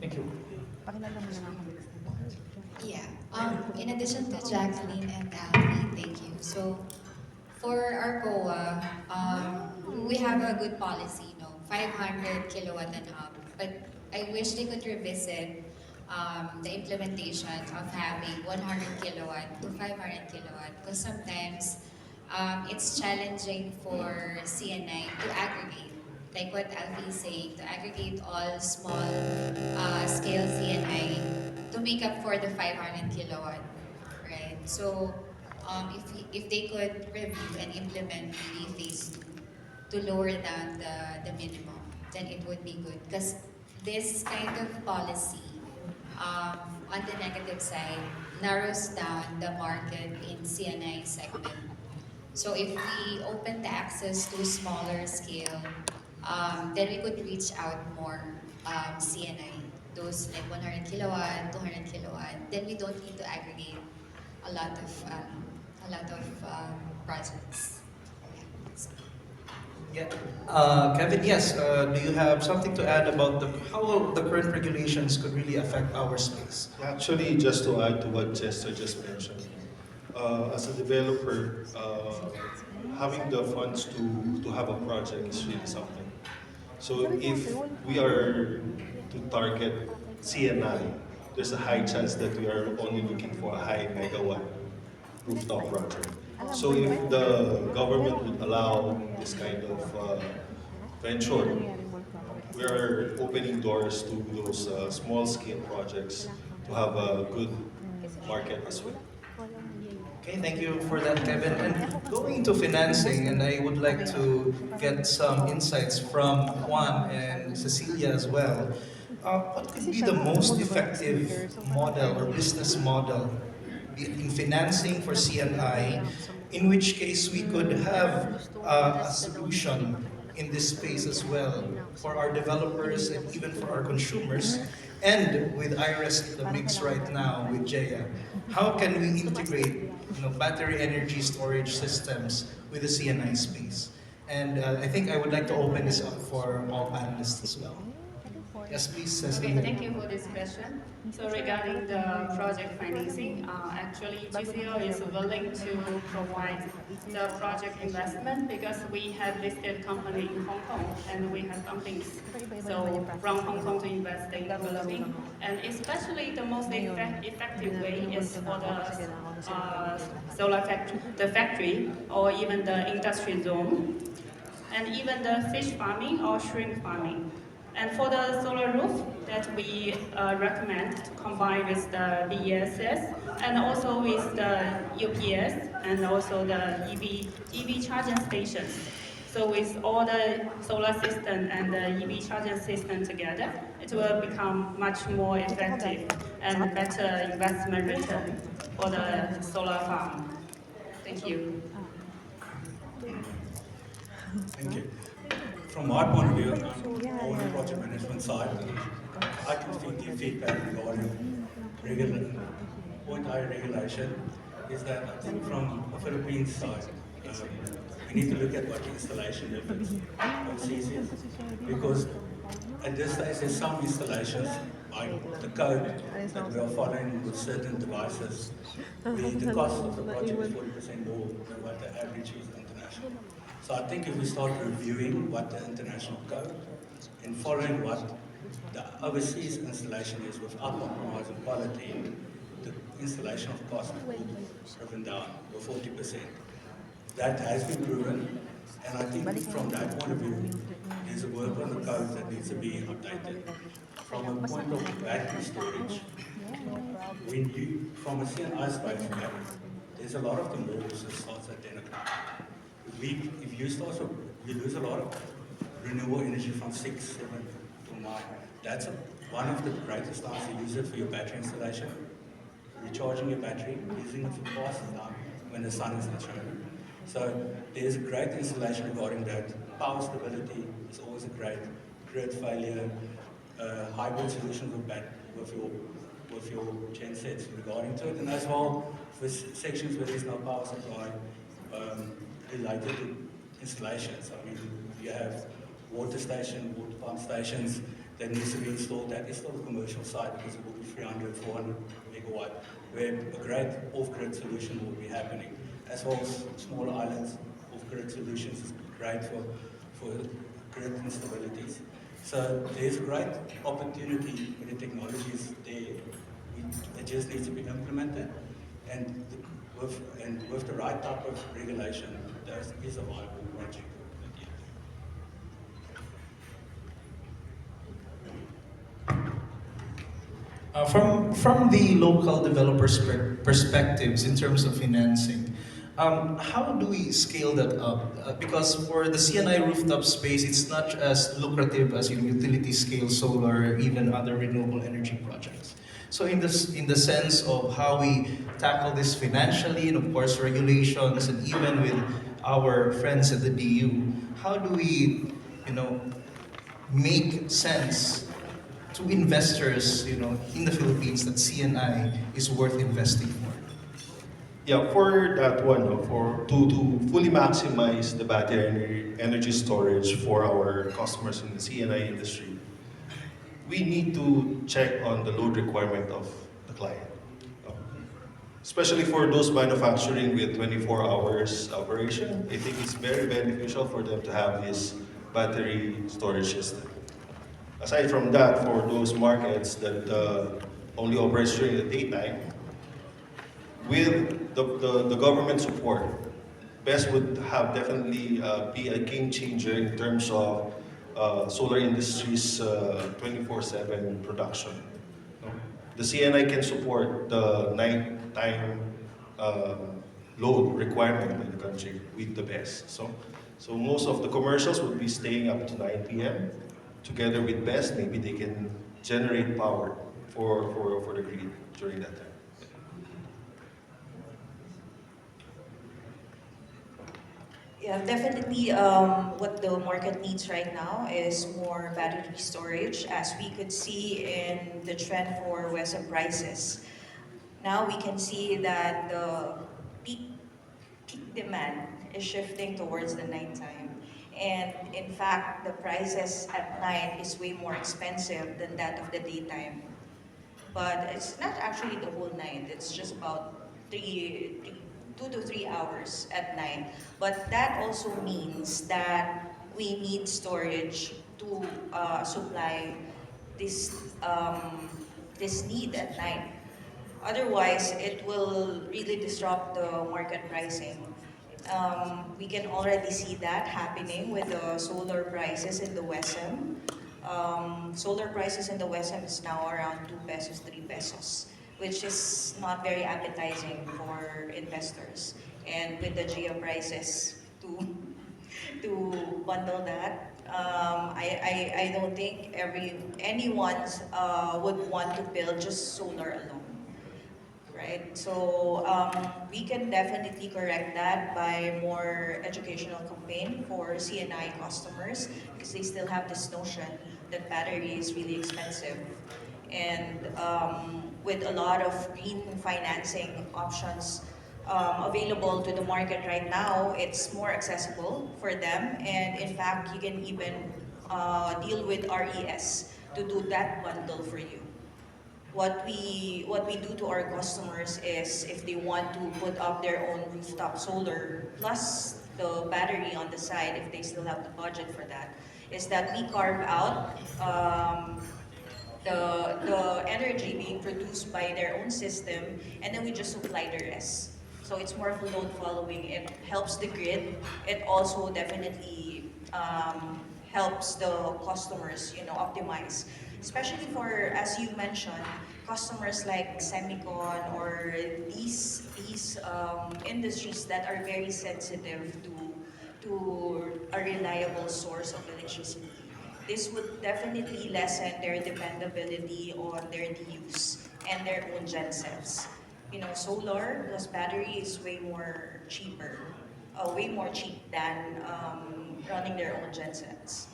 Thank you. Yeah. In addition to Jacqueline and Alfie, thank you. So for our COA, we have a good policy, 500 kilowatt and up. But I wish they could revisit the implementation of having 100 kilowatt to 500 kilowatt because sometimes it's challenging for CNI to aggregate. Like what Alfie is saying, to aggregate all small scale CNI to make up for the 500 kilowatt, right? So if they could review and implement maybe phase 2 to lower down the minimum, then it would be good. Because this kind of policy, on the negative side, narrows down the market in CNI segment. So if we open the access to smaller scale, then we could reach out more CNI, those like 100 kilowatt, 200 kilowatt. Then we don't need to aggregate a lot of projects. Yeah. So, Yeah. Kevin, yes. Do you have something to add about how the current regulations could really affect our space? Actually, just to add to what Chester just mentioned, as a developer, having the funds to have a project is really something. So if we are to target CNI, there's a high chance that we are only looking for a high megawatt rooftop project. So if the government would allow this kind of venture, we are opening doors to those small scale projects to have a good market as well. Okay, thank you for that, Kevin. And going into financing, and I would like to get some insights from Juan and Cecilia as well. What could be the most effective model or business model in financing for CNI, in which case we could have a solution in this space as well for our developers and even for our consumers, and with IRES in the mix right now with JEA. How can we integrate battery energy storage systems with the CNI space? And I think I would like to open this up for all panelists as well. Yes, please, Okay, Cecilia. thank you for this question. So regarding the project financing, actually GCO is willing to provide the project investment because we have listed company in Hong Kong and we have companies so from Hong Kong to invest in developing, and especially the most effective way is for the solar factory, the factory or even the industry zone and even the fish farming or shrimp farming. And for the solar roof that we recommend to combine with the BESS and also with the UPS and also the EV charging stations. So with all the solar system and the EV charging system together, it will become much more effective and better investment return for the solar farm. Thank you. Thank you. From my point of view, I'm on the project management side. I can give feedback regarding point I regulation is that I think from a Philippines side, we need to look at what the installation difference overseas is. Because at this stage, there's some installations, like the code that we are following with certain devices, the cost of the project is 40% more than what the average is international. So I think if we start reviewing what the international code and following what the overseas installation is without compromising quality, the installation of cost will be driven down by 40%. That has been proven, and I think from that point of view, there's a work on the code that needs to be updated. From a point of battery storage, from a CNI space, there's a lot of the laws that starts identical. If you start, you lose a lot of renewable energy from 6, 7 to 9. That's one of the greatest times to use it for your battery installation. Recharging your battery, using it for passing time when the sun is not shining. So there's a great installation regarding that. Power stability is always a great grid failure, hybrid solutions with your gen sets regarding to it, and as well for sections where there's no power supply related to installations. I mean, you have water pump stations, that needs to be installed. That is still a commercial site because it will be 300, 400 megawatt, where a great off-grid solution will be happening, as well as small islands. Off-grid solutions is great for grid instabilities. So there's a great opportunity when the technology is there. It just needs to be implemented, and with the right type of regulation, that is a viable project. From the local developers' perspectives in terms of financing, how do we scale that up? Because for the CNI rooftop space, it's not as lucrative as in utility scale solar or even other renewable energy projects. So in the sense of how we tackle this financially, and of course regulations, and even with our friends at the DU, how do we, make sense to investors, in the Philippines that CNI is worth investing for? Yeah, for that one, no, for to fully maximize the battery energy storage for our customers in the CNI industry, we need to check on the load requirement of the client. No? Especially for those manufacturing with 24 hours operation, I think it's very beneficial for them to have this battery storage system. Aside from that, for those markets that only operates during the daytime, with the government support, BEST would have definitely be a game changer in terms of solar industry's 24/7 production. No? The CNI can support the nighttime load requirement in the country with the BEST. So most of the commercials would be staying up to 9 p.m. Together with BEST, maybe they can generate power for the grid during that time. Yeah, definitely what the market needs right now is more battery storage, as we could see in the trend for WESM prices. Now we can see that the peak demand is shifting towards the nighttime. And in fact, the prices at night is way more expensive than that of the daytime. But it's not actually the whole night. It's just about 2 to 3 hours at night. But that also means that we need storage to supply this this need at night. Otherwise, it will really disrupt the market pricing. We can already see that happening with the solar prices in the WESM. Solar prices in the WESM is now around 2 pesos, 3 pesos, which is not very appetizing for investors. And with the GEO prices to bundle that, I don't think anyone would want to build just solar alone. Right? So we can definitely correct that by more educational campaign for CNI customers, because they still have this notion that battery is really expensive. And with a lot of green financing options available to the market right now, it's more accessible for them. And in fact, you can even deal with RES to do that bundle for you. What we do to our customers is, if they want to put up their own rooftop solar plus the battery on the side, if they still have the budget for that, is that we carve out the energy being produced by their own system, and then we just supply the rest. So it's more of a load following. It helps the grid. It also definitely helps the customers, optimize. Especially for, as you mentioned, customers like Semicon or these industries that are very sensitive to a reliable source of electricity. This would definitely lessen their dependability on their DUs and their own gensets. Solar plus battery is way more cheap than running their own gensets.